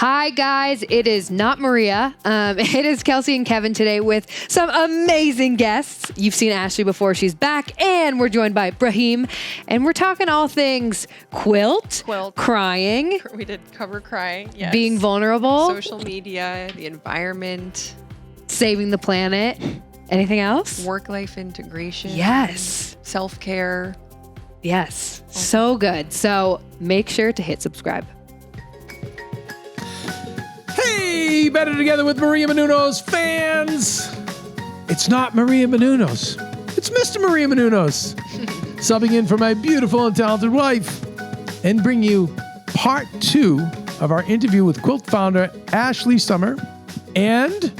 Hi, guys. It is not Maria. It is Kelsey and Kevin today with some amazing guests. You've seen Ashley before. She's back. And we're joined by Ibrahim. And we're talking all things quilt, crying. We did cover crying, yes. Being vulnerable. Social media, the environment. Saving the planet. Anything else? Work-life integration. Yes. Self-care. Yes. So good. So make sure to hit subscribe. Hey, Better Together with Maria Menounos fans. It's not Maria Menounos. It's Mr. Maria Menounos. Subbing in for my beautiful and talented wife. And bring you part 2 of our interview with Quilt founder Ashley Sumner and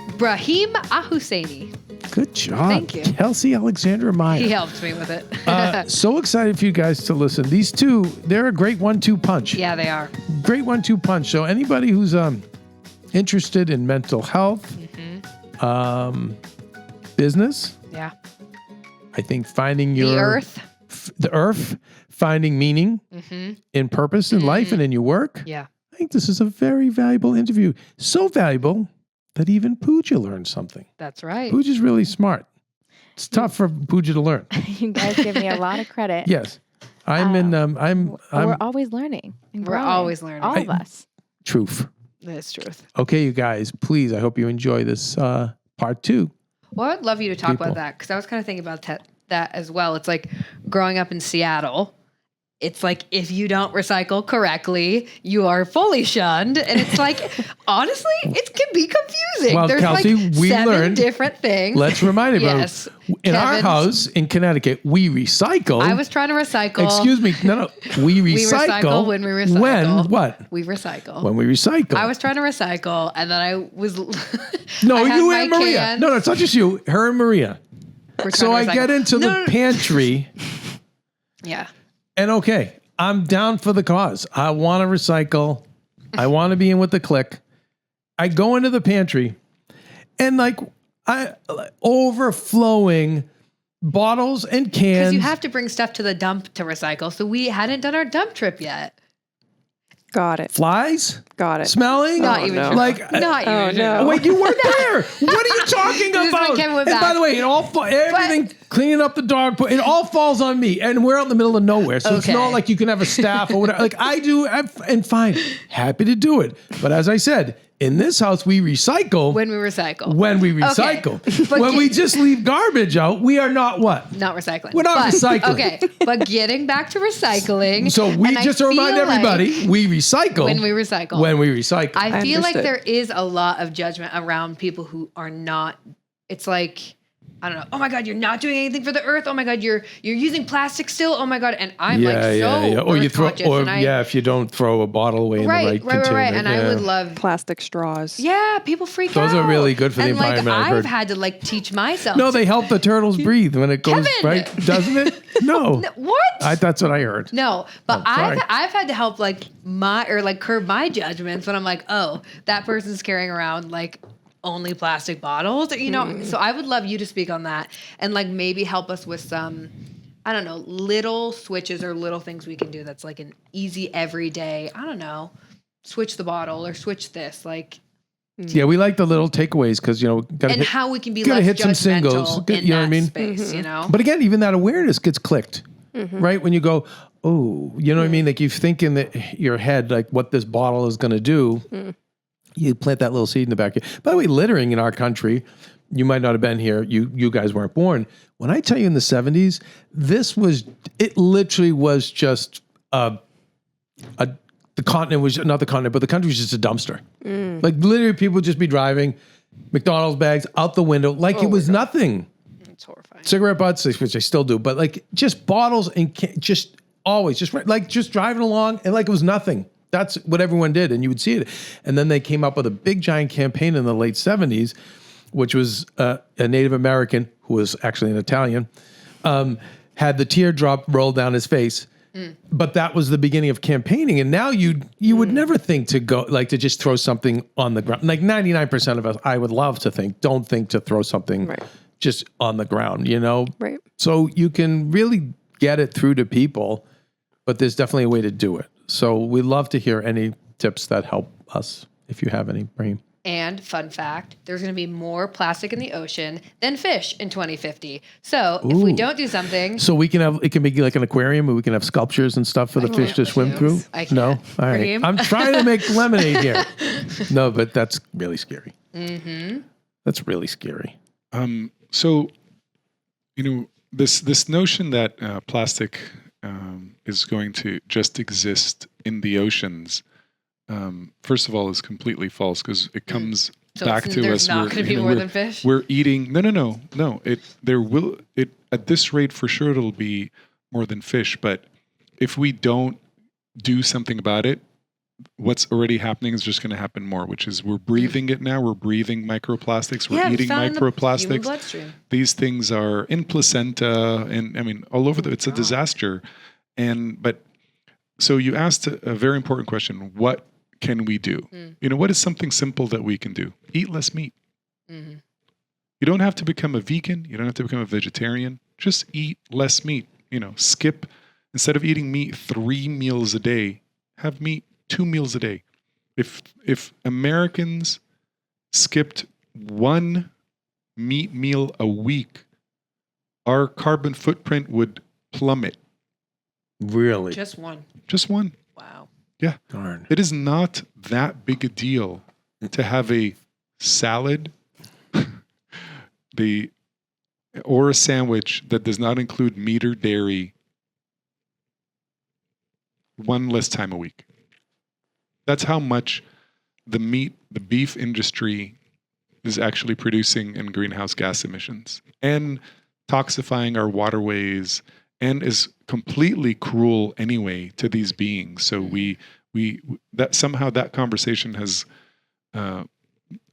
Ibrahim AlHusseini. good job. Thank you. Kelsey Alexandra Meyer. He helped me with it. So excited for you guys to listen. These two, they're a great 1-2 punch. Yeah, they are. Great 1-2 punch. So anybody who's interested in mental health, business, Yeah. I think finding your The earth. finding meaning in purpose in life and in your work. Yeah. I think this is a very valuable interview. So valuable that even Pooja learned something. That's right. Pooja's really smart. It's tough for Pooja to learn. You guys give me a lot of credit. Yes. I'm We're always learning. And We're growing. always learning. All of us. truth. That's truth. Okay, you guys, please, I hope you enjoy this part 2. Well, I'd love you to talk People. about that because I was kind of thinking about that as well. It's like growing up in Seattle. It's like if you don't recycle correctly, you are fully shunned. And it's like, honestly, it can be confusing. Well, There's Kelsey, like we 7 learned- different things. Let's remind everyone. Yes. In our Kevin's- house in Connecticut, we recycle. I was trying to recycle. Excuse me. No. We recycle. We recycle when we recycle. When what? We recycle. When we recycle. I was trying to recycle, and then I was. No, I had you my and Maria. cans. No, it's not just you. Her and Maria. We're So trying I to get recycle. into the pantry, Yeah. and okay, I'm down for the cause. I want to recycle. I want to be in with the clique. I go into the pantry, and overflowing bottles and cans. Because you have to bring stuff to the dump to recycle. So we hadn't done our dump trip yet. Got it. Flies Got it. smelling. Not even true. Like Not even true. no. wait, you weren't there. What are you talking This is when about? Kevin went And by back. the way, it all everything cleaning up the dog, it all falls on me, and we're out in the middle of nowhere, so it's Okay. not like you can have a staff or whatever. Like I do, and fine, happy to do it. But as I said, in this house, we recycle When we recycle. when we recycle. But When we just leave garbage out, we are not what? Not recycling. We're not But- recycling. Okay. But getting back to recycling. So we and I just to remind feel like everybody, we recycle when we recycle. When we recycle. I feel like understood. there is a lot of judgment around people who are not. It's like, I don't know. Oh my God, you're not doing anything for the earth. Oh my God, you're using plastic still. Oh my God, and I'm so Or you earth throw, conscious, or and if you don't throw a bottle away in the right container. right. And I would love. Plastic straws. Yeah, people freak out. Those are really good for the and environment, I've I've heard. had to teach myself. No, they help the turtles breathe when it goes Kevin! right, doesn't it? No, What? that's what I heard. No, but Oh, sorry. I've had to help curb my judgments when I'm like, oh, that person's carrying around only plastic bottles, So I would love you to speak on that and maybe help us with some, I don't know, little switches or little things we can do that's like an easy everyday, I don't know, switch the bottle or switch this, Yeah, we like the little takeaways because and how we can be gotta less hit some judgmental singles, in you know what I that mean? space, But again, even that awareness gets clicked, right? When you go, oh, you know what I mean? Like you think in your head, what this bottle is going to do. You plant that little seed in the back. By the way, littering in our country, you might not have been here. You guys weren't born. When I tell you in the 70s, it literally was just the continent was not the continent, but the country was just a dumpster. Like literally people would just be driving McDonald's bags out the window like it was nothing. It's horrifying. Cigarette butts, which I still do, but just bottles and just always just driving along and it was nothing. That's what everyone did, and you would see it. And then they came up with a big giant campaign in the late 70s, which was a Native American who was actually an Italian, had the teardrop roll down his face. But that was the beginning of campaigning, and now you would never think to go to just throw something on the ground. 99% of us, I would love to don't think to throw something just on the ground. Right. So you can really get it through to people, but there's definitely a way to do it. So we love to hear any tips that help us if you have any, Ibrahim. And fun fact, there's going to be more plastic in the ocean than fish in 2050. So if we Ooh. don't do something, So we can have, it can be like an aquarium and we can have sculptures and stuff for the fish to swim through? I can't. No? All right. Ibrahim? I'm trying to make lemonade here. No, but that's really scary. Mm-hmm. That's really scary. So, this notion that plastic is going to just exist in the oceans, first of all, is completely false because it comes so back to there's us. not going to be more than fish? We're eating. No. There will at this rate for sure it'll be more than fish. But if we don't do something about it, what's already happening is just going to happen more, which is we're breathing it now. We're breathing microplastics. We're eating found in the human microplastics. bloodstream. These things are in placenta, and I mean all over. It's a disaster. But so you asked a very important question: what can we do? What is something simple that we can do? Eat less meat. Mm-hmm. You don't have to become a vegan. You don't have to become a vegetarian. Just eat less meat. Skip, instead of eating meat 3 meals a day, have meat 2 meals a day. If Americans skipped 1 meat meal a week, our carbon footprint would plummet. Really? Just one. Just 1. Wow. Yeah. Darn. It is not that big a deal to have a salad or a sandwich that does not include meat or dairy 1 less time a week. That's how much the beef industry is actually producing in greenhouse gas emissions and toxifying our waterways, and is completely cruel anyway to these beings. So that somehow that conversation has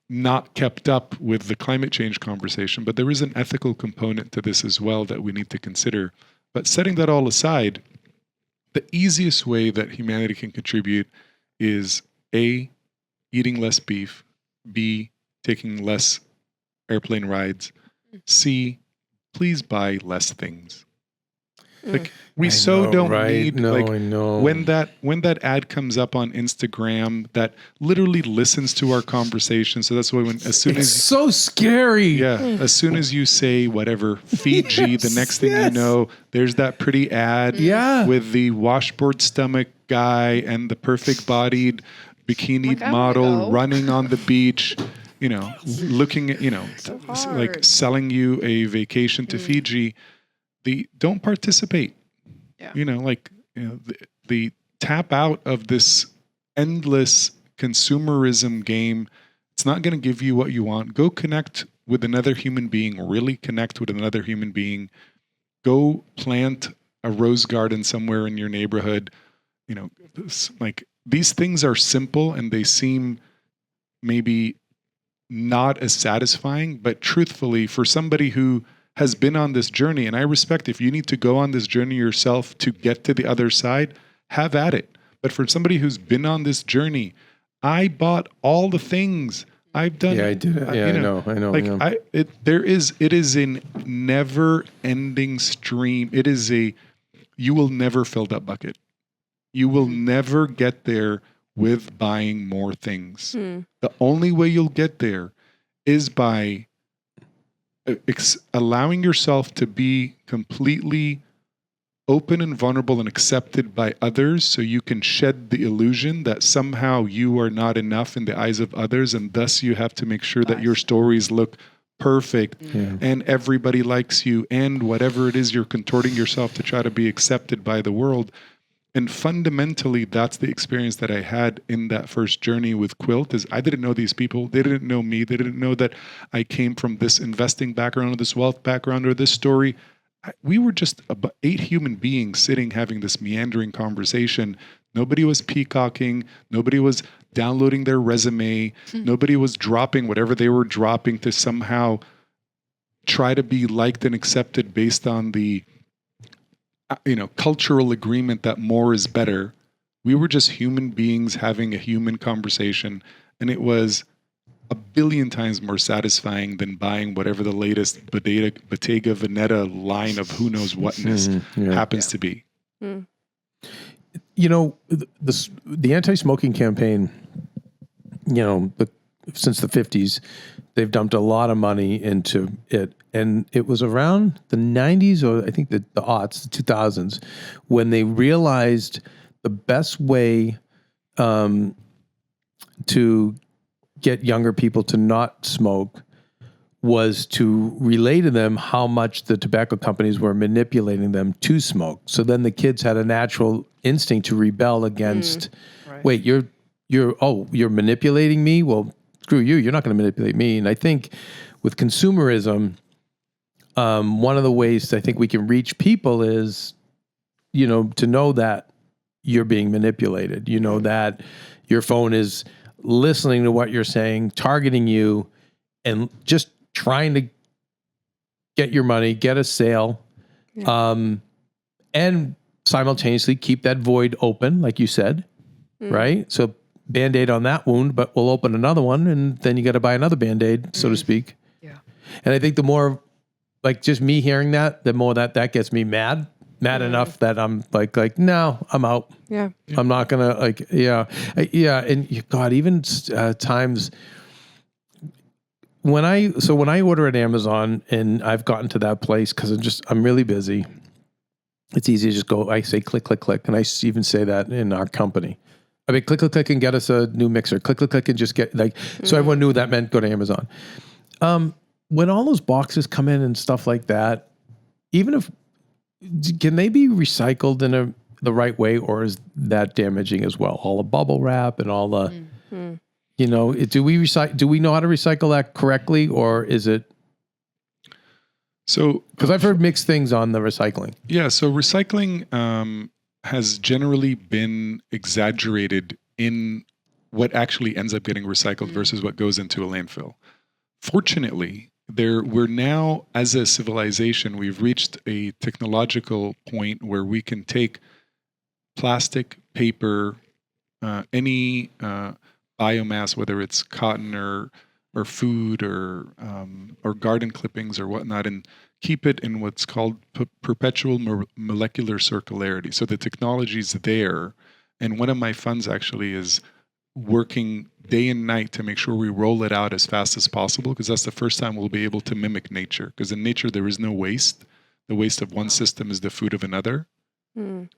not kept up with the climate change conversation, but there is an ethical component to this as well that we need to consider. But setting that all aside, the easiest way that humanity can contribute is A, eating less beef, B, taking less airplane rides, C, please buy less things. Like we don't need. No, like I know. when that ad comes up on Instagram that literally listens to our conversation. So that's why as soon It's as so scary. as soon as you say whatever Fiji, the next thing you know, there's that pretty ad with the washboard stomach guy and the perfect bodied bikini model running on the beach. Looking at like selling you a vacation to Fiji. Don't participate. Yeah. The tap out of this endless consumerism game. It's not going to give you what you want. Go connect with another human being, really connect with another human being. Go plant a rose garden somewhere in your neighborhood. Like these things are simple and they seem maybe not as satisfying, but truthfully, for somebody who has been on this journey, and I respect if you need to go on this journey yourself to get to the other side, have at it. But for somebody who's been on this journey, I bought all the things I've done. Yeah, I did. Yeah, I know. Like yeah. it is a never-ending stream. You will never fill that bucket. You will never get there with buying more things. The only way you'll get there is by allowing yourself to be completely open and vulnerable and accepted by others, so you can shed the illusion that somehow you are not enough in the eyes of others, and thus you have to make sure that your stories look perfect and everybody likes you, and whatever it is you're contorting yourself to try to be accepted by the world. And fundamentally, that's the experience that I had in that first journey with Quilt. Is I didn't know these people. They didn't know me. They didn't know that I came from this investing background or this wealth background or this story. We were just 8 human beings sitting having this meandering conversation. Nobody was peacocking. Nobody was downloading their resume. Nobody was dropping whatever they were dropping to somehow try to be liked and accepted based on the cultural agreement that more is better. We were just human beings having a human conversation, and it was a billion times more satisfying than buying whatever the latest Bottega Veneta line of who knows whatness happens to be. The anti-smoking campaign since the 50s, they've dumped a lot of money into it. And it was around the 90s, or I think the aughts, the 2000s, when they realized the best way to get younger people to not smoke was to relay to them how much the tobacco companies were manipulating them to smoke. So then the kids had a natural instinct to rebel against, wait, you're manipulating me? Well, screw you. You're not going to manipulate me. And I think with consumerism, one of the ways I think we can reach people is, to know that you're being manipulated, that your phone is listening to what you're saying, targeting you, and just trying to get your money, get a sale, and simultaneously keep that void open, like you said, right? So Band-Aid on that wound, but we'll open another one, and then you got to buy another Band-Aid, so to speak. Yeah. And I think the more, like, just me hearing that, the more that gets me mad enough that I'm like, no, I'm out. Yeah. I'm not gonna and God, even times when I order at Amazon and I've gotten to that place because I'm really busy. It's easy to just go. I say click, click, click, and I even say that in our company. I mean, click, click, click, and get us a new mixer. Click, click, click, and just get so everyone knew that meant go to Amazon. When all those boxes come in and stuff like that, even if can they be recycled in the right way, or is that damaging as well? All the bubble wrap and all the, do we know how to recycle that correctly, or is it? So, because I've heard mixed things on the recycling. Yeah. So recycling has generally been exaggerated in what actually ends up getting recycled versus what goes into a landfill. Fortunately, we're now, as a civilization, we've reached a technological point where we can take plastic, paper, any biomass, whether it's cotton or food or garden clippings or whatnot, and keep it in what's called perpetual molecular circularity. So the technology's there, and one of my funds actually is working day and night to make sure we roll it out as fast as possible, because that's the first time we'll be able to mimic nature. Because in nature, there is no waste. The waste of one system is the food of another.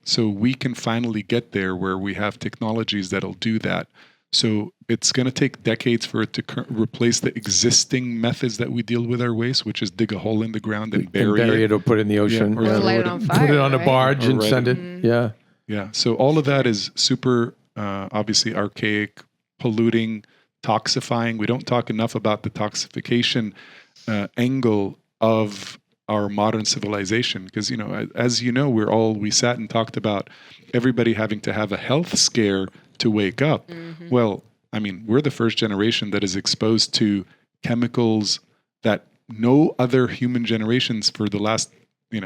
So we can finally get there where we have technologies that'll do that. So it's going to take decades for it to replace the existing methods that we deal with our waste, which is dig a hole in the ground and bury it or put it in the ocean. Or light it on fire. Put it on a barge and Right. send it. Yeah. Yeah. So all of that is super, obviously archaic, polluting, toxifying. We don't talk enough about the toxification angle of our modern civilization, because as you know, we sat and talked about everybody having to have a health scare to wake up. Well, I mean, we're the first generation that is exposed to chemicals that no other human generations for the last,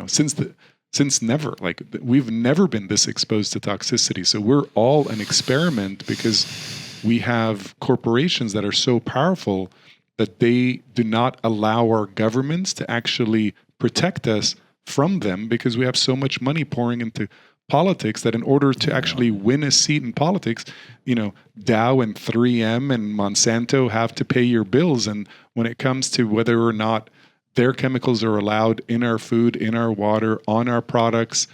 since never, we've never been this exposed to toxicity. So we're all an experiment, because we have corporations that are so powerful that they do not allow our governments to actually protect us from them, because we have so much money pouring into politics that in order to actually win a seat in politics, Dow and 3M and Monsanto have to pay your bills. And when it comes to whether or not their chemicals are allowed in our food, in our water, on our products,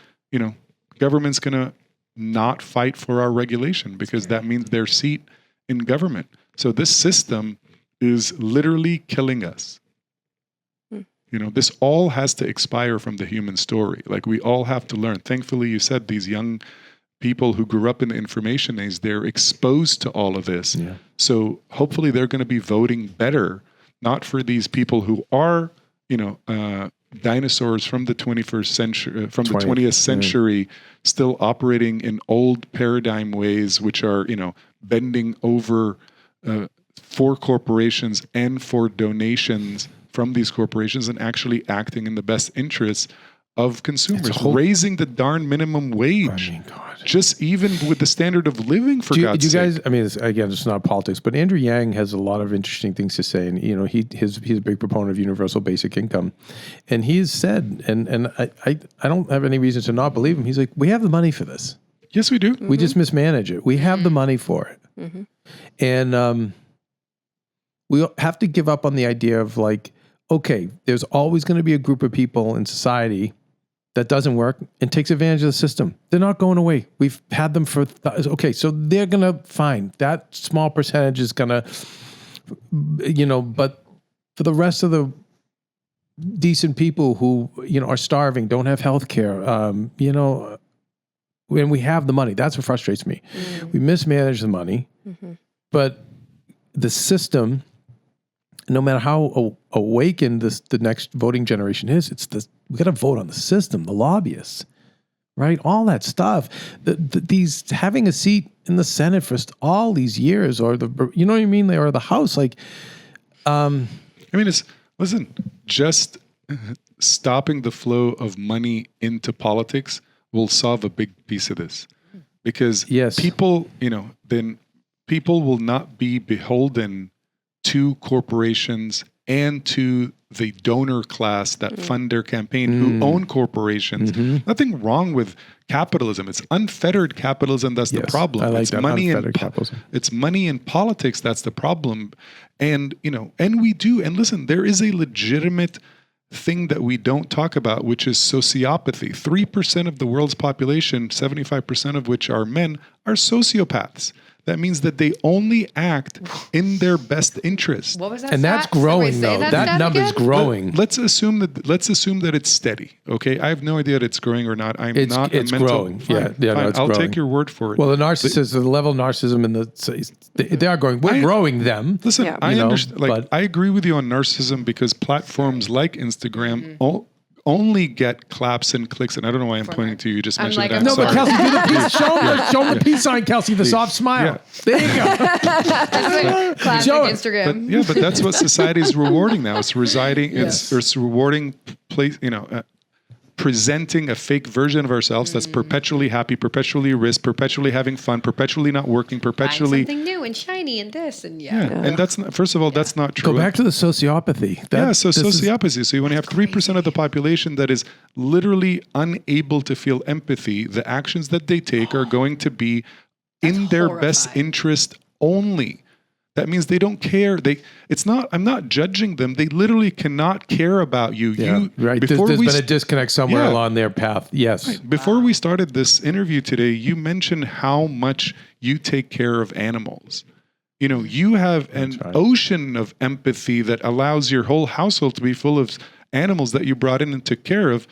government's going to not fight for our regulation, because that means their seat in government. So this system is literally killing us. This all has to expire from the human story. We all have to learn. Thankfully, you said these young people who grew up in the information age, they're exposed to all of this. Yeah. So hopefully they're going to be voting better, not for these people who are, dinosaurs from the 21st century, from the 20th century, still operating in old paradigm ways, which are, bending over for corporations and for donations from these corporations, and actually acting in the best interests of consumers, raising the darn minimum wage, just even with the standard of living, for God's sake. Do you guys, I mean, again, it's not politics, but Andrew Yang has a lot of interesting things to say. And, he's a big proponent of universal basic income. And he has said, and I don't have any reason to not believe him. He's like, we have the money for this. Yes, we do. We just mismanage it. We have the money for it. Mm-hmm. And we have to give up on the idea of like, okay, there's always going to be a group of people in society that doesn't work and takes advantage of the system. They're not going away. We've had them for, okay, so they're going to, fine. That small percentage is going to, but for the rest of the decent people who, are starving, don't have health care, when we have the money, that's what frustrates me. We mismanage the money, but the system, no matter how awakened the next voting generation is, we got to vote on the system, the lobbyists, right? All that stuff. These having a seat in the Senate for all these years, or you know what I mean, or the House, like. Just stopping the flow of money into politics will solve a big piece of this, because people, then people will not be beholden to corporations and to the donor class that fund their campaign who own corporations. Nothing wrong with capitalism. It's unfettered capitalism that's the problem. I like it's that, money unfettered capitalism. It's money in politics that's the problem. And we do. And listen, there is a legitimate thing that we don't talk about, which is sociopathy. 3% of the world's population, 75% of which are men, are sociopaths. That means that they only act in their best interest. What was that? And that's growing, though. That number's growing. Let's assume that it's steady. Okay, I have no idea that it's growing or not. It's growing. Fine, No, fine. it's I'll growing. take your word for it. Well, the level of narcissism they are growing. We're growing them. Listen, Yeah. I understand. I agree with you on narcissism, because platforms like Instagram only get claps and clicks, and I don't know why I'm pointing to you. You just mentioned like, that. No, but Sorry. Kelsey, do the peace. Show them the peace sign, Kelsey. The soft smile. There you go. Classic Show it. Instagram. But that's what society is rewarding now. It's it's rewarding presenting a fake version of ourselves that's perpetually happy, perpetually risk, perpetually having fun, perpetually not working, perpetually something new and shiny and this and And that's not, first of all, that's not true. Go back to the sociopathy. Sociopathy. So when you have 3% of the population that is literally unable to feel empathy, the actions that they take are going to be in their best horrifying. interest only. That means they don't care. I'm not judging them. They literally cannot care about you. Right. There's been a disconnect somewhere along their path. Yes. Right. Before we started this interview today, you mentioned how much you take care of animals. You have an ocean of empathy that allows your whole household to be full of animals that you brought in and took care of.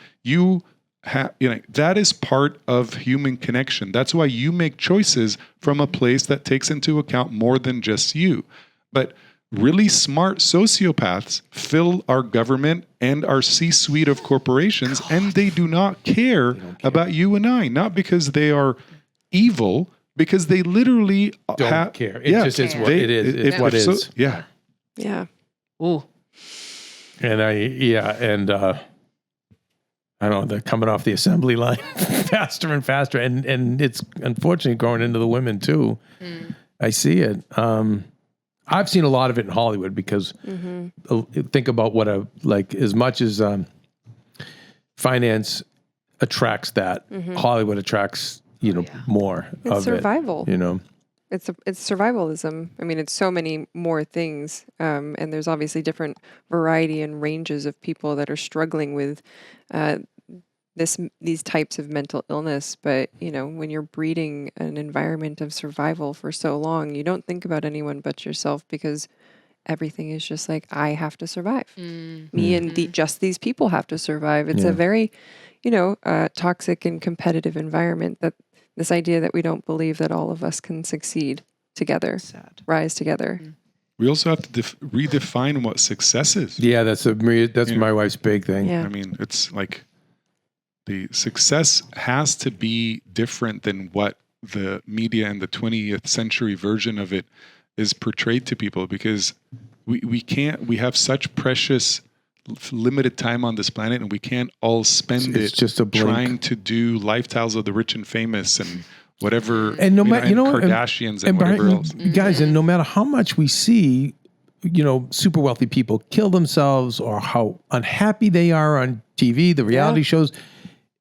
That is part of human connection. That's why you make choices from a place that takes into account more than just you. But really smart sociopaths fill our government and our C-suite of corporations, and they do not care about you and I, not because they are evil, because they literally Don't care. It just is what it is. It's what it is. Yeah. Yeah. Ooh. And I don't know, they're coming off the assembly line faster and faster. And it's unfortunately going into the women too. I see it. I've seen a lot of it in Hollywood because think about what as much as finance attracts that, Hollywood attracts, more It's of survival. it. It's survivalism. I mean, it's so many more things, and there's obviously different variety and ranges of people that are struggling with these types of mental illness. But when you're breeding an environment of survival for so long, you don't think about anyone but yourself, because everything is just like, I have to survive. Me and just these people have to survive. It's a very, toxic and competitive environment. That this idea that we don't believe that all of us can succeed together, rise together. We also have to redefine what success is. Yeah, that's my wife's big thing. Yeah. I mean, it's like the success has to be different than what the media and the 20th century version of it is portrayed to people, because we have such precious limited time on this planet, and we can't all spend It's just a blink. trying to do lifestyles of the rich and famous and whatever, And no matter, Kardashians and whatever else. Guys, and no matter how much we see, super wealthy people kill themselves or how unhappy they are on TV, the reality shows,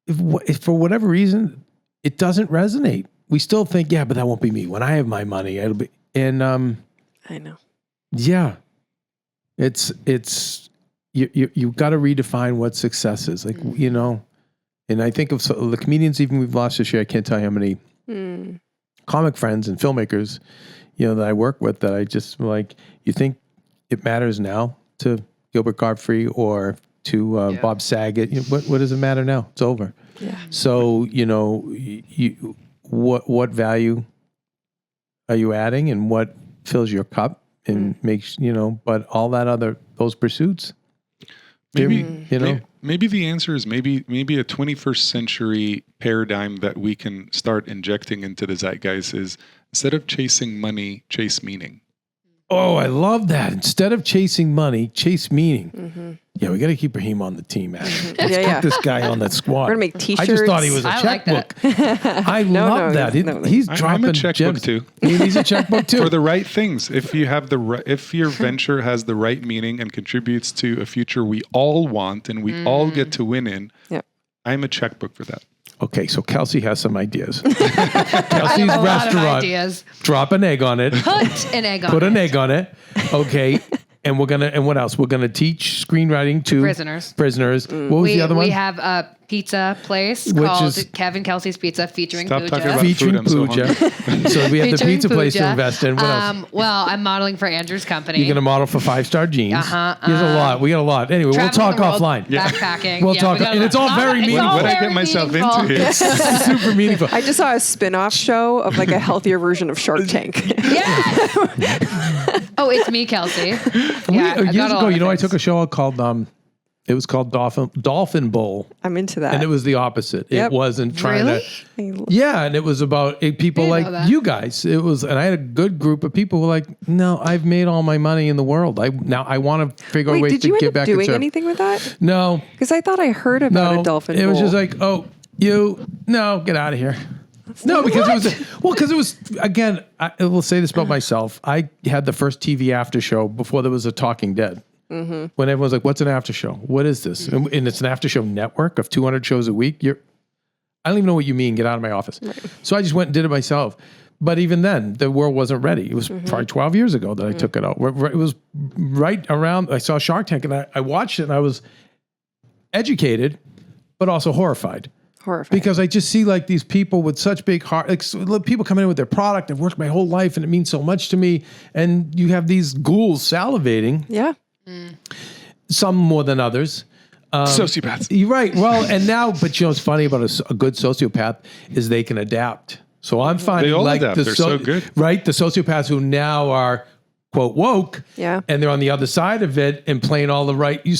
if for whatever reason, it doesn't resonate. We still think, yeah, but that won't be me. When I have my money, it'll be, and I know. yeah, it's you've got to redefine what success is. Like, you know, and I think of the comedians even we've lost this year. I can't tell you how many comic friends and filmmakers, you know, that I work with that I just like, you think it matters now to Gilbert Gottfried or to Bob Saget? You know, what does it matter now? It's over. Yeah. So, you know, what value are you adding and what fills your cup and makes, you know, but all that those pursuits. Maybe, you know, maybe the answer is maybe a 21st century paradigm that we can start injecting into the zeitgeist is instead of chasing money, chase meaning. Oh, I love that. Instead of chasing money, chase meaning. Yeah, we got to keep Ibrahim on the team, man. Let's get this guy on that squad. We're gonna make T-shirts. I just thought he was a I checkbook. like I love that. He's dropping I'm a checkbook gems. too. He's a checkbook too. For the right things. If you have if your venture has the right meaning and contributes to a future we all want and we all get to win in, I'm a checkbook for that. Okay, so Kelsey has some ideas. Kelsey's I have a lot of restaurant. ideas. Drop an egg on it. Put an egg on Put it. an egg on it. Okay. And what else? We're gonna teach screenwriting to prisoners. What was the other one? We have a pizza place Which called is- Kevin Kelsey's Pizza featuring Stop Pooja. talking about Featuring food, I'm so Pooja. hungry. So we have the Featuring pizza place to Pooja. invest in. What else? Well, I'm modeling for Andrew's company. You're gonna model for 5-star jeans. There's a lot. We got a lot. Anyway, we'll talk Traveling the world, offline. Backpacking. We'll Yeah, talk, we got a and it's all lot. very It's meaningful. all What I get very myself meaningful. into here? It's super meaningful. I just saw a spin-off show of like a healthier version of Shark Tank. Yes. Oh, it's me, Kelsey. Yeah, I've got Years a lot ago, of you know, I things. took a show called it was called Dolphin Bowl, I'm into that. and it was the opposite. Yep. It wasn't trying Really? to. Yeah, and it was about people Didn't like know that. you guys. It was, and I had a good group of people who were like, "No, I've made all my money in the world. I want to figure out Wait, ways did to you end give up back." doing and serve." anything with that? No, Because I thought I heard about no. a dolphin. It was bowl. just like, get out of here. No, because it was again. I will say this about myself. I had the first TV after show before there was a Talking Dead. When everyone's like, "What's an after show? What is this?" And it's an after show network of 200 shows a week. I don't even know what you mean. Get out of my office. Right. So I just went and did it myself. But even then, the world wasn't ready. It was probably 12 years ago that I took it out. It was right around. I saw Shark Tank, and I watched it, and I was educated, but also horrified. Because I just see like these people with such big heart, like people come in with their product. I've worked my whole life and it means so much to me. And you have these ghouls salivating. Yeah. Some more than others. Sociopaths. You're right. Well, and now, but you know what's funny about a good sociopath is they can adapt. So I'm finding They all like adapt. They're so good. Right? The sociopaths who now are quote woke. Yeah. And they're on the other side of it and saying all the right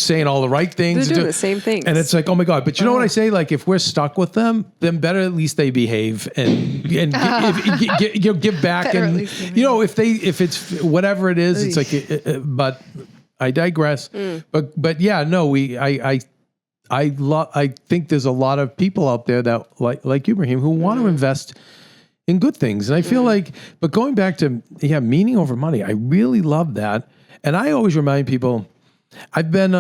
things. They're doing the same things. And it's like, oh my God. But you know what I say? Like if we're stuck with them, then better at least they behave and give back. Better at And least they you know, if it's whatever it is, it's like, but I digress. But yeah, no, I think there's a lot of people out there that like Ibrahim who want to invest in good things. And I feel like, but going back to, meaning over money, I really love that. And I always remind people, I've been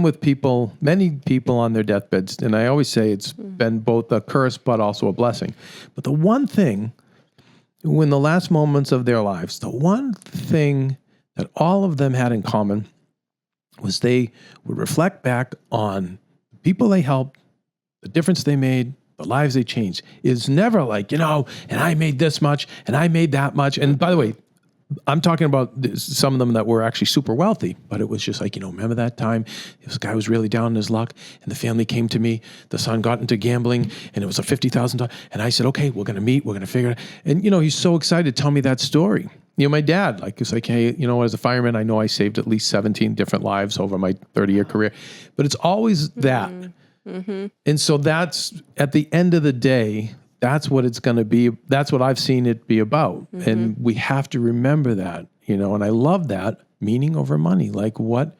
with people, many people on their deathbeds. And I always say it's been both a curse, but also a blessing. But the one thing, when the last moments of their lives, the one thing that all of them had in common was they would reflect back on the people they helped, the difference they made, the lives they changed. It's never like, and I made this much and I made that much. And by the way, I'm talking about some of them that were actually super wealthy, but it was just like, remember that time this guy was really down in his luck and the family came to me, the son got into gambling and it was a $50,000. And I said, okay, we're going to meet, we're going to figure it out. And, he's so excited to tell me that story. My dad, it's like, hey, as a fireman, I know I saved at least 17 different lives over my 30-year career, but it's always that. Mm-hmm. And so that's, at the end of the day, that's what it's going to be. That's what I've seen it be about. Mm-hmm. And we have to remember that, and I love that, meaning over money. Like what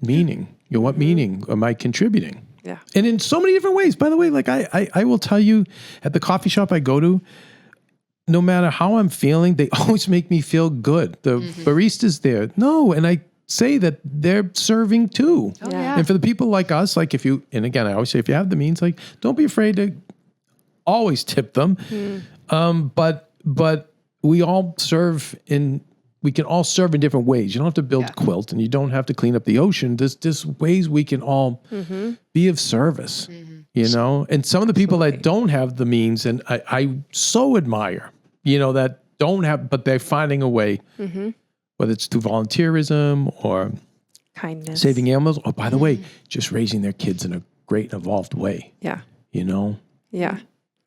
meaning? What meaning am I contributing? Yeah. And in so many different ways, by the way, like I will tell you at the coffee shop I go to, no matter how I'm feeling, they always make me feel good. The barista's there. No, and say that they're serving too. Oh, Yeah. yeah. And for the people like us, like if you, and again, I always say, if you have the means, like, don't be afraid to always tip them. But we all serve we can all serve in different ways. You don't have to build quilt and you don't have to clean up the ocean. There's ways we can all be of service, you know? And some of the people that don't have the means, and I so admire, you know, that don't have, but they're finding a way, whether it's through volunteerism or Kindness. saving animals, or by the way, just raising their kids in a great and evolved way, Yeah. you know? Yeah.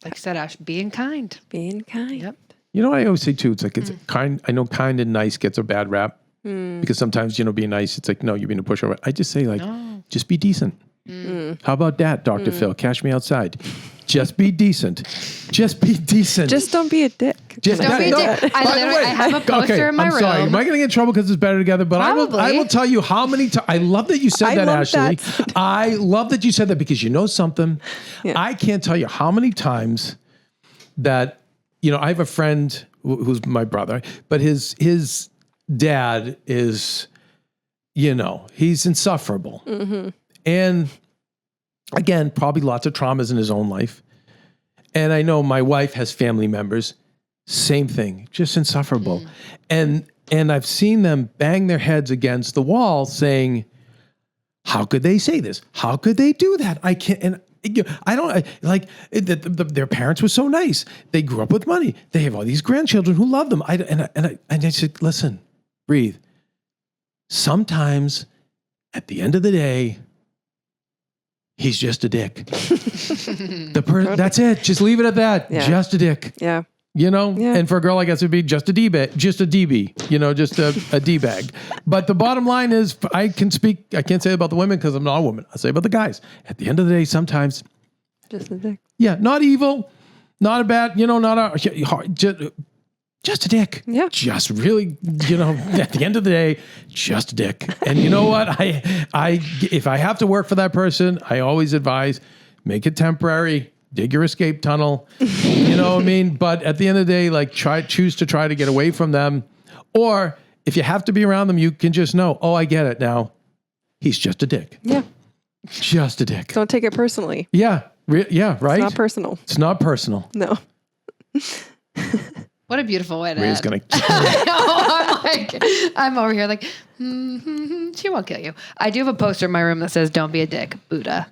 Like you said, Ash, being kind. Being kind. Yep. You know what I always say too? It's like, it's kind. I know kind and nice gets a bad rap because sometimes, you know, being nice, it's like, no, you're being a pushover. I just say like, just be decent. How about that, Dr. Phil? Cash me outside. Just be decent. Just be decent. Just don't be a dick. Just Don't be a dick. I have a poster in my I'm room. sorry. Am I going to get in trouble because it's better together? But I Probably. will tell you how many times. I love that you said I that, love Ashley. that. I love that you said that because you know something. Yeah. I can't tell you how many times that, you know, I have a friend who's my brother, but his dad is, you know, he's insufferable. And again, probably lots of traumas in his own life. And I know my wife has family members, same thing, just insufferable. And I've seen them bang their heads against the wall saying, how could they say this? How could they do that? I can't, and I don't like their parents were so nice. They grew up with money. They have all these grandchildren who love them. And I said, listen, breathe. Sometimes at the end of the day, he's just a dick. That's it. Just leave it at that. Yeah. Just a dick. Yeah. You know? Yeah. And for a girl like us, it'd be just a DB, you know, just a D-bag. But the bottom line is, I can't say about the women because I'm not a woman. I'll say about the guys. At the end of the day, sometimes, Just a dick. yeah, not evil, not a bad, you know, just a dick. Yeah. Just really, you know, at the end of the day, just a dick. And you know what? If I have to work for that person, I always advise, make it temporary, dig your escape tunnel. You know what I mean? But at the end of the day, like choose to try to get away from them. Or if you have to be around them, you can just know, oh, I get it now. He's just a dick. Yeah. Just a dick. Don't take it personally. Yeah. Yeah, right? It's not personal. It's not personal. No. What a beautiful way to Ray's end. going to I know, I'm over here like, she won't kill you. I do have a poster in my room that says, don't be a dick, Buddha.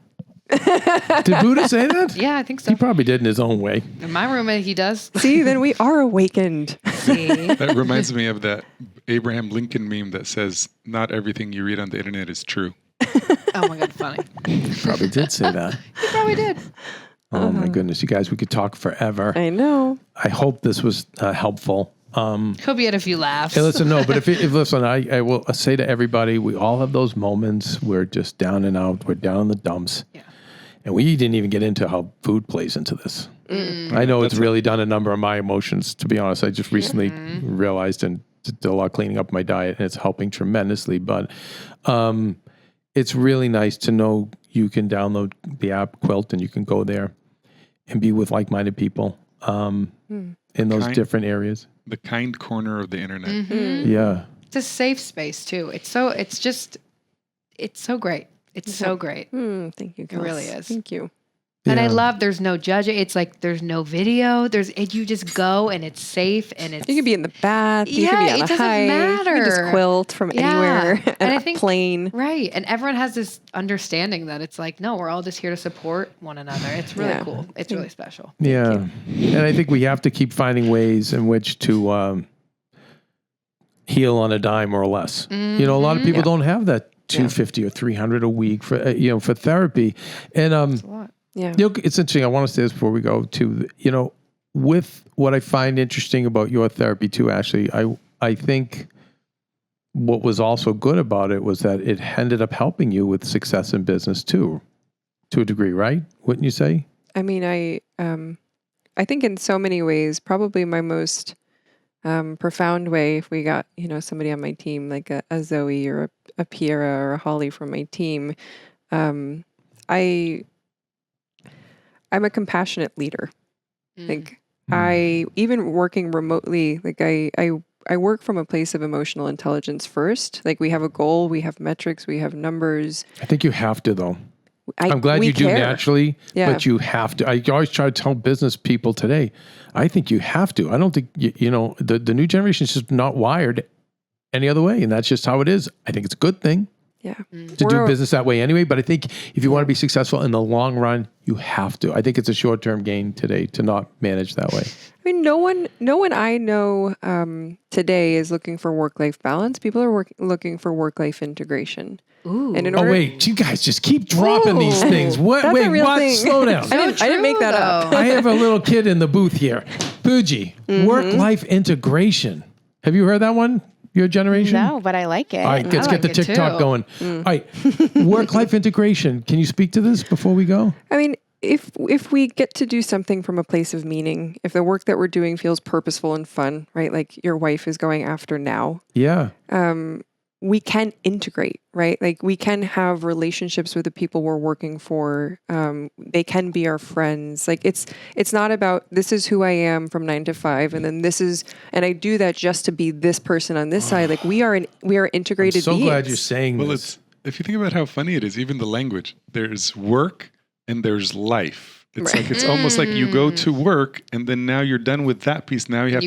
Did Buddha say that? Yeah, I think so. He probably did in his own way. In my room, he does. See, then we are awakened. See? That reminds me of that Abraham Lincoln meme that says, not everything you read on the internet is true. Oh my God, funny. Probably did say that. He probably did. Oh my goodness, you guys, we could talk forever. I know. I hope this was helpful. Hope you had a few laughs. Hey, listen, no, but if listen, I will say to everybody, we all have those moments. We're just down and out. We're down in the dumps. Yeah. And we didn't even get into how food plays into this. I know it's really done a number of my emotions, to be honest. I just recently realized and did a lot of cleaning up my diet, and it's helping tremendously. But it's really nice to know you can download the app Quilt and you can go there and be with like-minded people in those different areas. The kind corner of the internet. Yeah. It's a safe space too. It's so great. It's so great. Thank you, It really is. Thank you. And I Yeah. love there's no judging. It's like there's no video. You just go and it's safe and it's You can be in the bath. You Yeah, can be on it a doesn't hike. You can matter. just quilt from Yeah. anywhere. And I a think- plane. right. And everyone has this understanding that it's like, no, we're all just here to support one another. It's really Yeah. cool. It's really special. Yeah. And I think we have to keep finding ways in which to heal on a dime or less. You know, a lot of people don't have that $250 or $300 a week for for therapy. And It's a lot. Yeah. you know, it's interesting. I want to say this before we go to, you know, with what I find interesting about your therapy too, Ashley, I think what was also good about it was that it ended up helping you with success in business too, to a degree, right? Wouldn't you say? I mean, I think in so many ways, probably my most profound way, if we got, somebody on my team, like a Zoe or a Piera or a Holly from my team, I'm a compassionate leader. Like I, even working remotely, like I I work from a place of emotional intelligence first. Like we have a goal, we have metrics, we have numbers. I think you have to, though. I'm glad you do naturally, but you have to. I always try to tell business people today, I think you have to. I don't think, the new generation is just not wired any other way. And that's just how it is. I think it's a good thing. Yeah. To do business that way anyway. But I think if you want to be successful in the long run, you have to. I think it's a short-term gain today to not manage that way. I mean, no one I know today is looking for work-life balance. People are looking for work-life integration. Ooh. And wait, you guys just keep dropping these things. What? That's Wait, a real what? thing. Slow down. I didn't make that up. I have a little kid in the booth here. Fuji, work-life integration. Have you heard that one? Your generation? No, but I like it. All right, let's get the TikTok going. All right, work-life integration. Can you speak to this before we go? I mean, if we get to do something from a place of meaning, if the work that we're doing feels purposeful and fun, right? Like your wife is going after now. Yeah. We can integrate, right? Like we can have relationships with the people we're working for. They can be our friends. Like it's not about this is who I am from 9 to 5, and then and I do that just to be this person on this side. Like we are integrated. I'm so beings. glad you're saying Well, this. if you think about how funny it is, even the language, there's work and there's life. It's like, it's almost like you go to work and then now you're done with that piece. Now you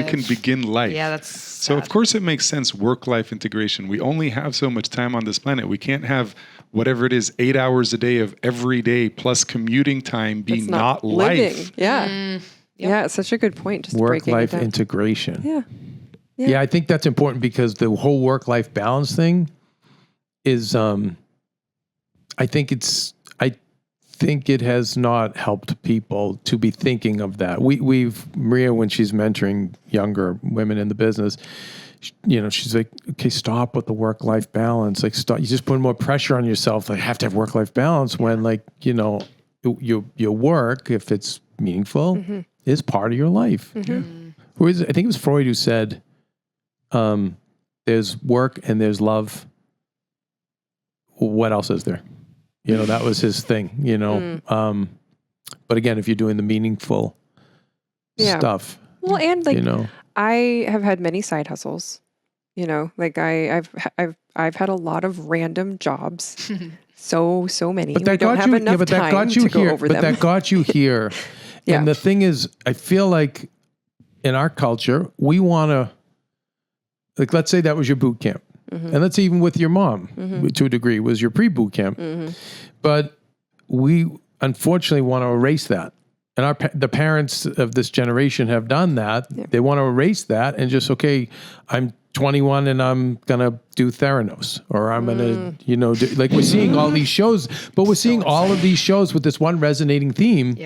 can begin life. Yeah, that's so of course it makes sense. Work-life integration. We only have so much time on this planet. We can't have whatever it is, 8 hours a day of every day plus commuting time be not living. life. Yeah. Yeah. It's such a good point. Just Work-life integration. Yeah. Yeah, I think that's important because the whole work-life balance thing is, I think it has not helped people to be thinking of that. Maria, when she's mentoring younger women in the business, she's like, okay, stop with the work-life balance. Like, stop. You just put more pressure on yourself. Like, have to have work-life balance when, like, your work, if it's meaningful, is part of your life. I think it was Freud who said, there's work and there's love. What else is there? That was his thing, but again, if you're doing the meaningful stuff, well, and like, I have had many side hustles, like I've had a lot of random jobs. so many, but that got you here. But that got you here. But that got you here. And the thing is, I feel like in our culture, we want to, like, let's say that was your boot camp. And that's even with your mom, to a degree, was your pre-boot camp. But we unfortunately want to erase that. And the parents of this generation have done that. Yeah. They want to erase that and just, okay, I'm 21 and I'm going to do Theranos, or I'm going to, like we're seeing all these shows, but we're seeing all of these shows with this one resonating theme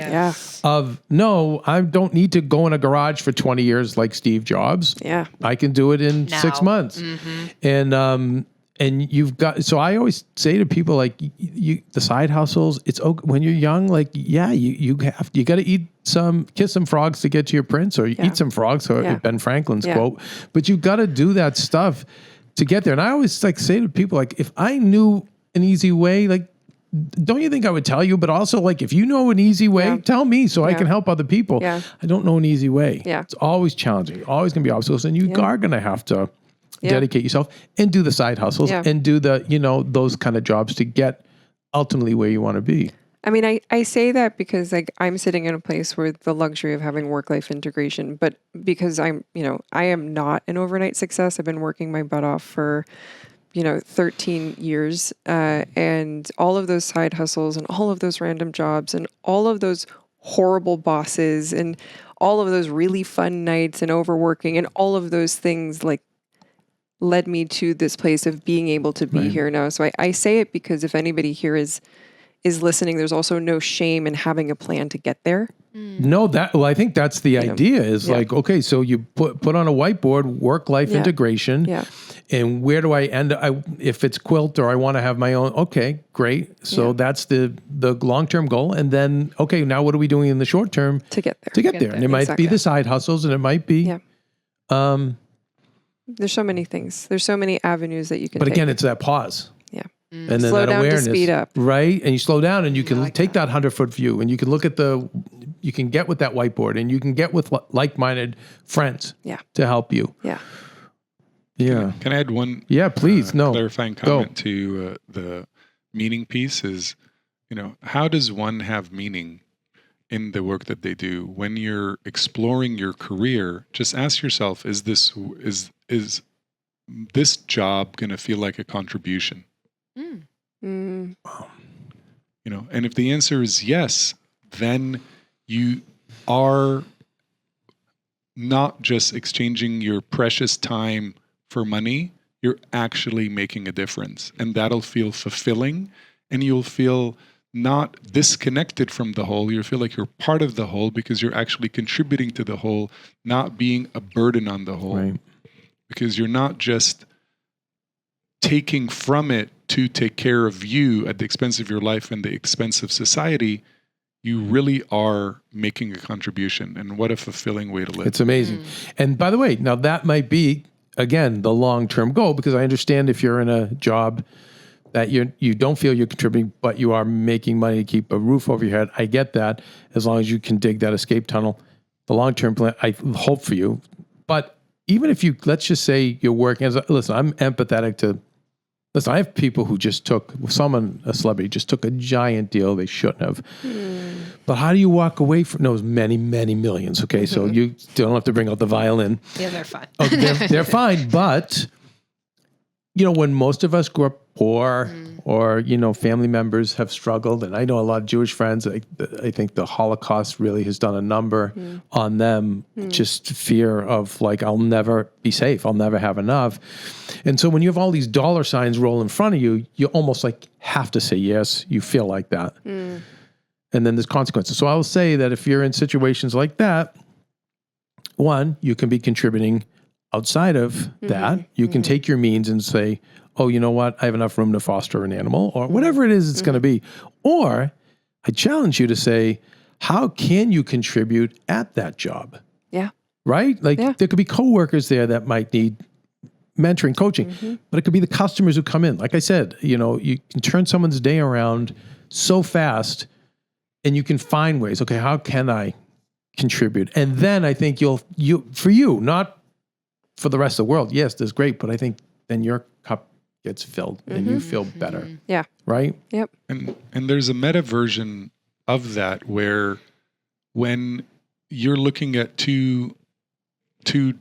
of, no, I don't need to go in a garage for 20 years like Steve Jobs. Yeah. I can do it in 6 months. And you've got, so I always say to people, like, the side hustles, it's okay when you're young, like, you got to kiss some frogs to get to your prince, or eat some frogs, or Ben Franklin's quote, but you got to do that stuff to get there. And I always say to people, like, if I knew an easy way, like, don't you think I would tell you? But also, like, if you know an easy way, tell me so I can help other people. Yeah. I don't know an easy way. Yeah. It's always challenging, always going to be obstacles, and you are going to have to dedicate yourself and do the side hustles and do the, those kind of jobs to get ultimately where you want to be. I mean, I say that because, like, I'm sitting in a place where the luxury of having work-life integration, but because I am not an overnight success. I've been working my butt off for, 13 years, and all of those side hustles and all of those random jobs and all of those horrible bosses and all of those really fun nights and overworking and all of those things, like, led me to this place of being able to be here now. So I say it because if anybody here is listening, there's also no shame in having a plan to get there. No, I think that's the idea is like, okay, so you put on a whiteboard, work-life integration. Yeah. And where do I end? If it's Quilt or I want to have my own, okay, great. So that's the long-term goal. And then, okay, now what are we doing in the short term? To get there. And it might be the side hustles, and it might be, there's so many things. There's so many avenues that you can take. But again, it's that pause. Yeah. And then slow that down awareness. To speed up. Right? And you slow down and you can take that 100-foot view, and you can look at you can get with that whiteboard, and you can get with like-minded friends to help you. Yeah. Yeah. Can I add one? Yeah, please. No. Clarifying comment to the meaning piece is, how does one have meaning in the work that they do? When you're exploring your career, just ask yourself: is this job going to feel like a contribution? And if the answer is yes, then you are not just exchanging your precious time for money. You're actually making a difference, and that'll feel fulfilling, and you'll feel not disconnected from the whole. You'll feel like you're part of the whole because you're actually contributing to the whole, not being a burden on the whole. Right. Because you're not just taking from it to take care of you at the expense of your life and the expense of society. You really are making a contribution. And what a fulfilling way to live. It's amazing. And by the way, now that might be, again, the long-term goal, because I understand if you're in a job that you don't feel you're contributing, but you are making money to keep a roof over your head. I get that, as long as you can dig that escape tunnel. The long-term plan, I hope for you. But even if you, let's just say you're working listen, I'm empathetic to, I have people who just took, a celebrity just took a giant deal they shouldn't have. But how do you walk away from those many, many millions? Okay, so you don't have to bring out the violin. Yeah, they're fine. Oh, they're fine. But, when most of us grew up poor or, family members have struggled, and I know a lot of Jewish friends, I think the Holocaust really has done a number on them, just fear of like, I'll never be safe. I'll never have enough. And so when you have all these dollar signs roll in front of you, you almost like have to say yes. You feel like that. And then there's consequences. So I will say that if you're in situations like that, one, you can be contributing outside of that. You can take your means and say, oh, you know what? I have enough room to foster an animal, or whatever it is it's going to be. Or I challenge you to say, how can you contribute at that job? Yeah. Right? Like there could be coworkers there that might need mentoring, coaching, but it could be the customers who come in. Like I said, you can turn someone's day around so fast, and you can find ways. Okay, how can I contribute? And then I think for you, not for the rest of the world. Yes, that's great, but I think then your cup gets filled and you feel better. Yeah. Right? Yep. And there's a meta version of that where when you're looking at two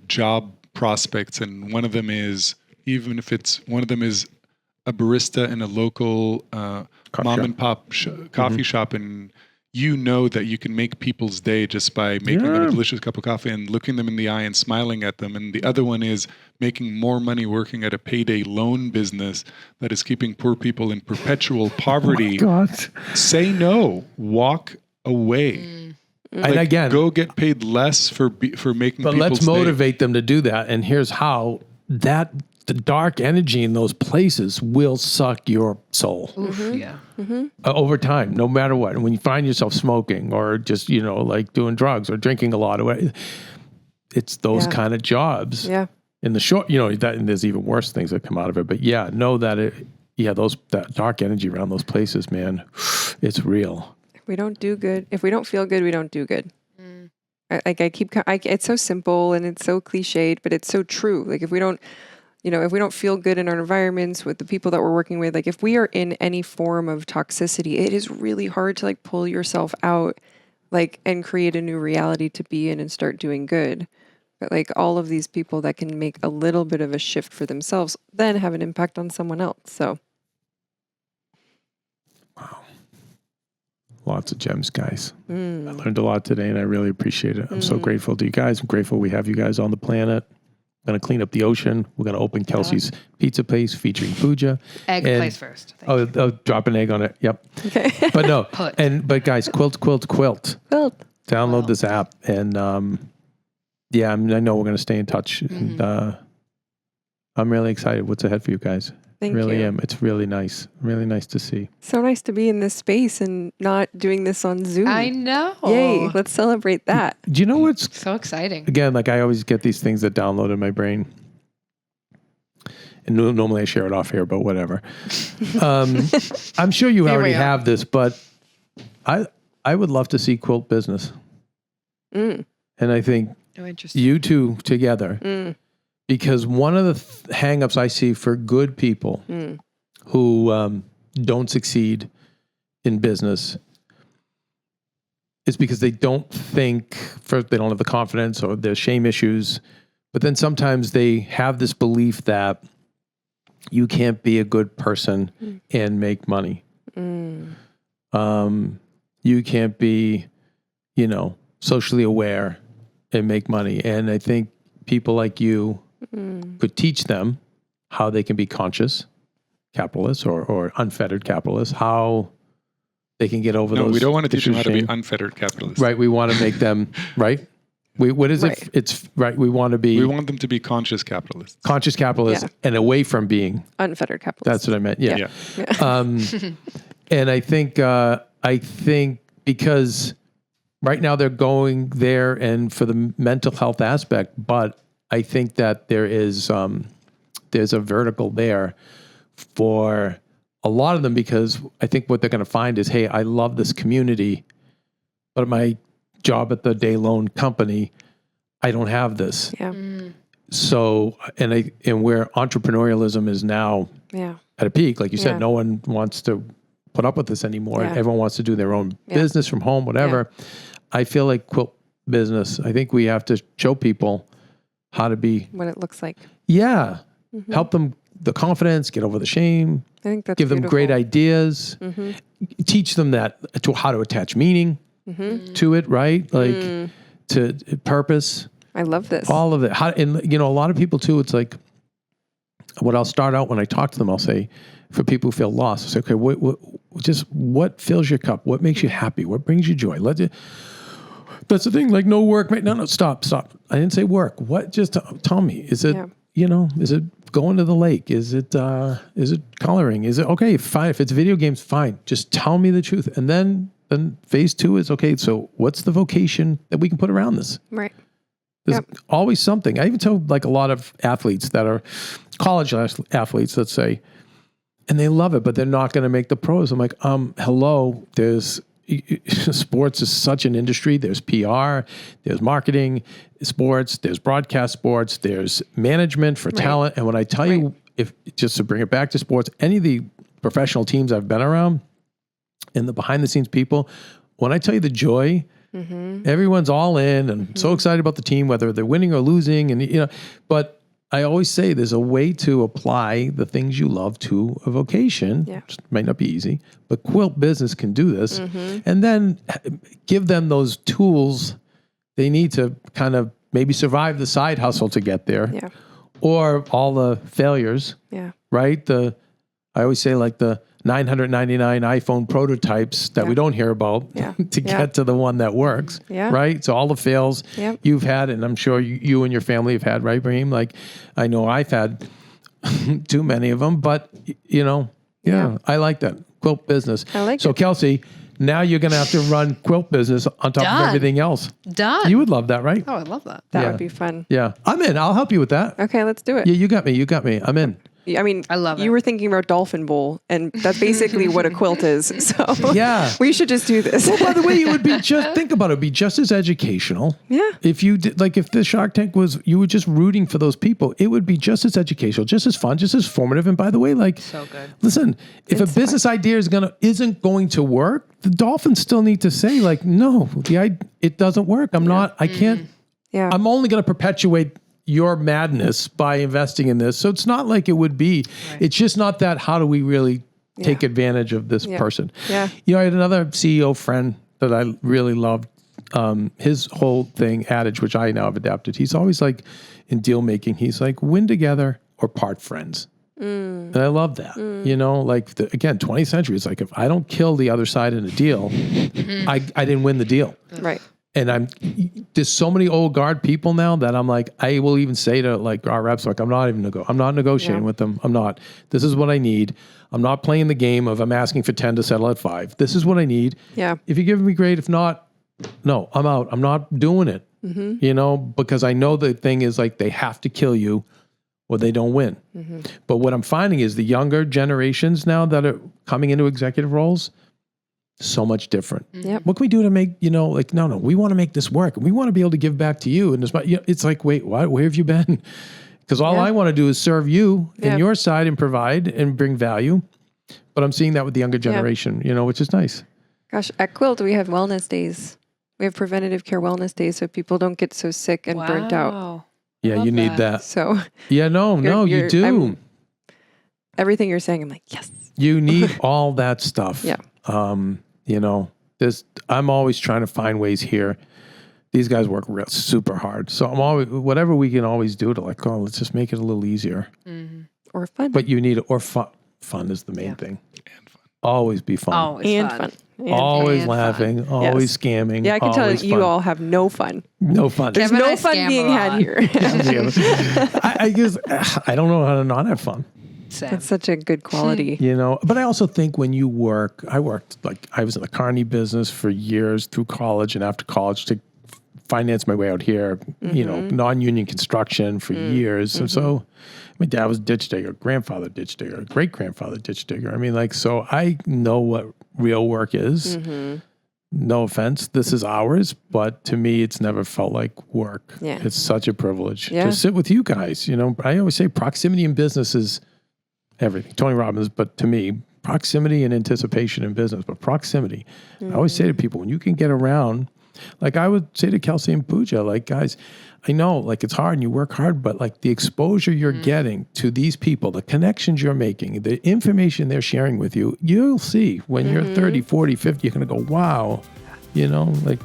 job prospects, and one of them is, even if one of them is a barista in a local mom and pop coffee shop, and you know that you can make people's day just by making them a delicious cup of coffee and looking them in the eye and smiling at them. And the other one is making more money working at a payday loan business that is keeping poor people in perpetual poverty. Oh my God. Say no. Walk away. And again, go get paid less for making but people's let's motivate them to do that. And here's how: the dark energy in those places will suck your soul. Yeah. Over time, no matter what. And when you find yourself smoking or just, like doing drugs or drinking a lot of it, it's those kind of jobs. Yeah. In the short, and there's even worse things that come out of it. But yeah, know that that dark energy around those places, man, it's real. If we don't do good, if we don't feel good, we don't do good. It's so simple and it's so cliched, but it's so true. Like if we don't feel good in our environments with the people that we're working with, like if we are in any form of toxicity, it is really hard to like pull yourself out, like, and create a new reality to be in and start doing good. But like all of these people that can make a little bit of a shift for themselves, then have an impact on someone else. So. Wow. Lots of gems, guys. I learned a lot today and I really appreciate it. I'm so grateful to you guys. I'm grateful we have you guys on the planet. Going to clean up the ocean. We're going to open Kelsey's Pizza Place featuring Pooja. Egg place first. Oh, drop an egg on it. Yep. Okay. But no. But guys, Quilt. Download this app, and I know we're going to stay in touch. And I'm really excited. What's ahead for you guys? Thank really you. am. It's really nice. Really nice to see. So nice to be in this space and not doing this on Zoom. I know. Yay. Let's celebrate that. Do you know what's so exciting? Again, like I always get these things that download in my brain. And normally I share it off here, but whatever. I'm sure you already have this, but I would love to see Quilt Business. And I think you two together because one of the hang-ups I see for good people who don't succeed in business is because they don't think, first, they don't have the confidence or there's shame issues, but then sometimes they have this belief that you can't be a good person and make money. You can't be, socially aware and make money. And I think people like you could teach them how they can be conscious capitalists or unfettered capitalists, how they can get over those. No, we don't want to teach them how to be shame. unfettered capitalists. Right. We want to make them, right? What is it? It's right. We want them to be conscious capitalists. Conscious capitalists and away from being unfettered capitalists. That's what I meant. Yeah. Yeah. And I think because right now they're going there and for the mental health aspect, but I think that there's a vertical there for a lot of them, because I think what they're going to find is, hey, I love this community, but at my job at the day loan company, I don't have this. Yeah. So, and where entrepreneurialism is now at a peak, like you said, no one wants to put up with this anymore. Yeah. Everyone wants to do their own business from home, whatever. Yeah. I feel like Quilt Business, I think we have to show people how to be. What it looks like. Yeah. Mm-hmm. Help them the confidence, get over the shame. I think that's give them great ideas. Mm-hmm. Teach them how to attach meaning to it, right? Like to purpose. I love this. All of it. And a lot of people too, it's like what I'll start out when I talk to them, I'll say, for people who feel lost, I'll say, okay, what fills your cup? What makes you happy? What brings you joy? That's the thing, like no work. No, stop. I didn't say work. What? Just tell me. Is it, is it going to the lake? Is it coloring? Is it, okay, fine. If it's video games, fine. Just tell me the truth. And then phase 2 is, okay, so what's the vocation that we can put around this? Right. There's always something. I even tell like a lot of athletes that are college athletes, let's say, and they love it, but they're not going to make the pros. I'm like, hello, sports is such an industry. There's PR, there's marketing, sports, there's broadcast sports, there's management for talent. And when I tell you, if just to bring it back to sports, any of the professional teams I've been around and the behind the scenes people, when I tell you the joy, everyone's all in and so excited about the team, whether they're winning or losing. And, but I always say there's a way to apply the things you love to a vocation. Yeah. It might not be easy, but Quilt Business can do this. And then give them those tools they need to kind of maybe survive the side hustle to get there. Yeah. Or all the failures. Yeah. Right? I always say like the 999 iPhone prototypes that we don't hear about to get to the one that works. Yeah. Right? So all the fails you've had, and I'm sure you and your family have had, right, Ibrahim? Like I know I've had too many of them, but I like that. Quilt Business. I like so it. Kelsey, now you're going to have to run Quilt Business on top of everything else. Done. You would love that, right? Oh, I love that. That would be fun. Yeah. I'm in. I'll help you with that. Okay, let's do it. Yeah, you got me. I'm in. I mean, I love it. You were thinking about Dolphin Bowl, and that's basically what a quilt is. So we should just do this. Well, by the way, it would be think about it. It'd be just as educational. Yeah. If you did, if the Shark Tank you were just rooting for those people, it would be just as educational, just as fun, just as formative. And by the way, so good. Listen, if a business idea isn't going to work, the Dolphins still need to say no, it doesn't work. I can't. Yeah. I'm only going to perpetuate your madness by investing in this. So it's not like it would be. Right. It's just not that. How do we really take advantage of this person? Yeah. I had another CEO friend that I really loved. His whole adage, which I now have adapted. He's always in deal making, he's win together or part friends. And I love that. Again, 20th century, it's if I don't kill the other side in a deal, I didn't win the deal. Right. And there's so many old guard people now that I'm I will even say to our reps, I'm not negotiating with them. I'm not. This is what I need. I'm not playing the game of I'm asking for 10 to settle at 5. This is what I need. Yeah. If you give me great, if not, no, I'm out. I'm not doing it. Because I know the thing is they have to kill you or they don't win. But what I'm finding is the younger generations now that are coming into executive roles, so much different. Yep. What can we do to make, no, we want to make this work. We want to be able to give back to you. And it's wait, what? Where have you been? Because all I want to do is serve you Yeah. and your side and provide and bring value. But I'm seeing that with the younger generation, which is nice. Gosh, at Quilt, we have wellness days. We have preventative care wellness days so people don't get so sick and burnt out. Wow. Yeah, love you need that. that. So Yeah, no, you you're- do. everything you're saying, I'm like, yes. You need all that stuff. Yeah. I'm always trying to find ways here. These guys work super hard. So I'm always, whatever we can always do to let's just make it a little easier. Or fun. But you need, or fun. Fun is the main thing. And fun. Always be fun. Always and fun. fun. And Always and laughing. Always scamming. Yeah, I can tell always you fun. all have no fun. No fun. There's Kevin and no I fun scam being a had lot. here. I guess I don't know how to not have fun. Same. That's such a good quality. But I also think when you work, I was in the carny business for years through college and after college to finance my way out here, non-union construction for years. And so my dad was a ditch digger, grandfather ditch digger, great-grandfather ditch digger. I mean, so I know what real work is. No offense, this is ours, but to me, it's never felt like work. Yeah. It's such a privilege Yeah. to sit with you guys. I always say proximity in business is everything. Tony Robbins, but to me, proximity and anticipation in business, but proximity. I always say to people, when you can get around, like I would say to Kelsey and Pooja, guys, I know it's hard and you work hard, but the exposure you're getting to these people, the connections you're making, the information they're sharing with you, you'll see when you're 30, 40, 50, you're going to go, wow,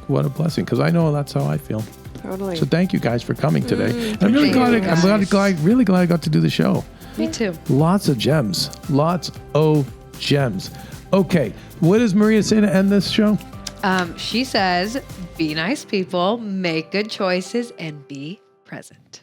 what a blessing. Because I know that's how I feel. Totally. So thank you guys for coming today. I'm really glad I got to do the show. Me too. Lots of gems. Lots of gems. Okay. What does Maria say to end this show? She says, be nice people, make good choices, and be present.